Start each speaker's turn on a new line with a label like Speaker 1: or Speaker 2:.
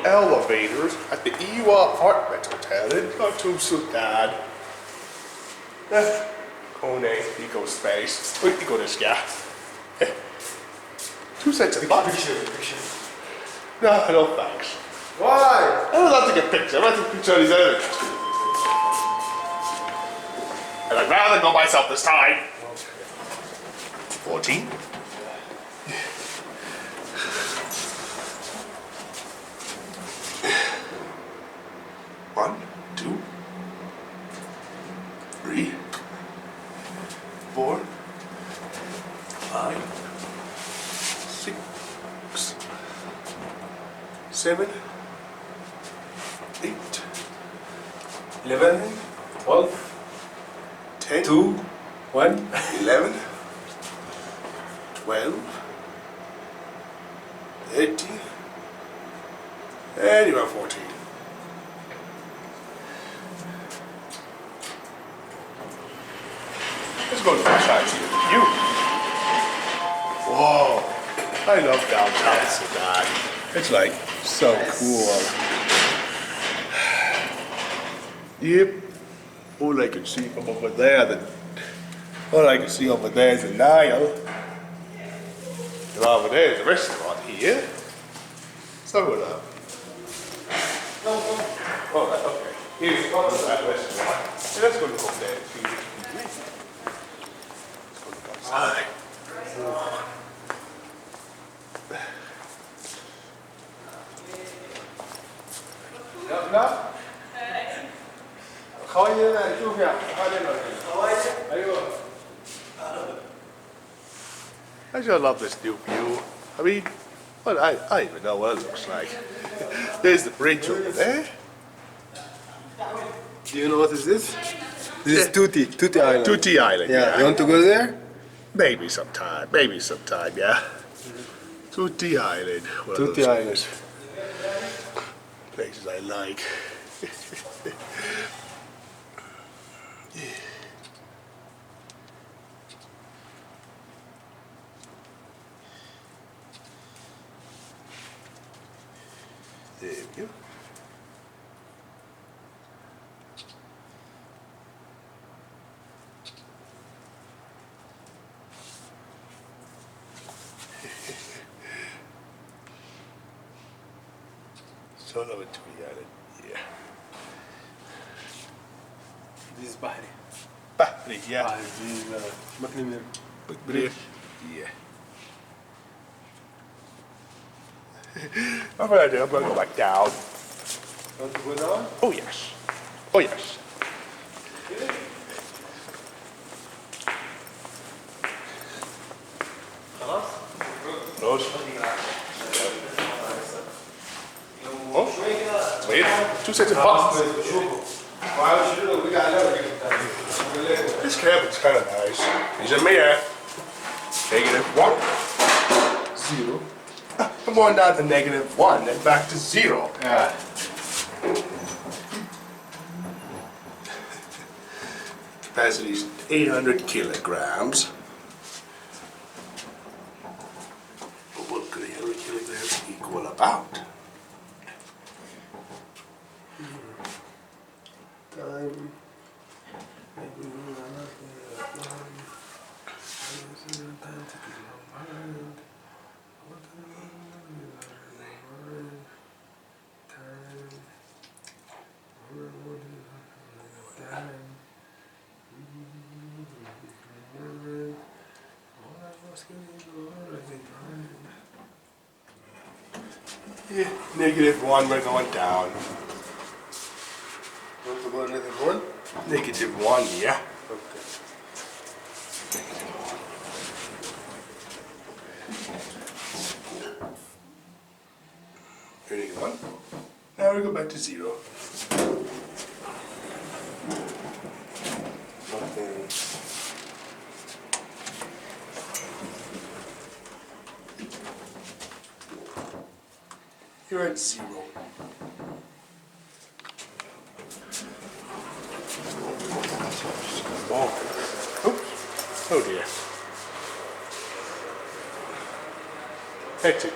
Speaker 1: elevators at the EU Apartment Hotel in Khartoum, Sudan. Kone, Ecospace, Ecodisk, yeah. 2 sets of buttons.
Speaker 2: Picture.
Speaker 1: No, thanks.
Speaker 2: Why?
Speaker 1: I don't like to get pictures. I like to picture of these elevators. And I'd rather go myself this time. 14. One, 2, 3, 4, 5, 6, 7, 8,
Speaker 2: 11, 12,
Speaker 1: 10,
Speaker 2: 2, 1.
Speaker 1: 11, 12, 13, and you're at 14. Let's go to the side and see the view. Whoa, I love downtown Sudan. It's like so cool. Yep. All I can see from over there, all I can see over there is the Nile. And over there is a restaurant here. So we'll oh, okay. Here's one of that restaurant. So let's go look up there and see what we can do. Let's go look outside.
Speaker 2: لا خوينا شوف يا خلينا ايوه
Speaker 1: I just love this new view. I mean, well, I even know what it looks like. There's the bridge over there.
Speaker 2: Do you know what is this? This is Tutti Island.
Speaker 1: Tutti Island.
Speaker 2: Yeah, you want to go there?
Speaker 1: Maybe sometime, yeah. Tutti Island. One of
Speaker 2: Tutti
Speaker 1: those
Speaker 2: Island.
Speaker 1: Places I like. There we go. Son of a Tutti Island, yeah.
Speaker 2: This is Bahri.
Speaker 1: Bahri, yeah.
Speaker 2: Bahri, this is McNamara.
Speaker 1: Bridge. Yeah. I'm gonna go back down.
Speaker 2: Want to go down?
Speaker 1: Oh yes. Oh yes.
Speaker 2: خلاص؟
Speaker 1: Close. Oh, wait. 2 sets of buttons. This cabin's kind of nice. He's a mirror. -1.
Speaker 2: 0.
Speaker 1: I'm going down to -1, then back to 0.
Speaker 2: Yeah.
Speaker 1: Capacity is 800 kilograms. What could 800 kilograms equal about?
Speaker 2: Time.
Speaker 1: Yeah, -1, we're going down.
Speaker 2: Want to go -1?
Speaker 1: -1, yeah.
Speaker 2: Okay.
Speaker 1: -1. Now we go back to 0.
Speaker 2: Okay.
Speaker 1: You're at 0. Oh, oops. Oh dear. Hectic.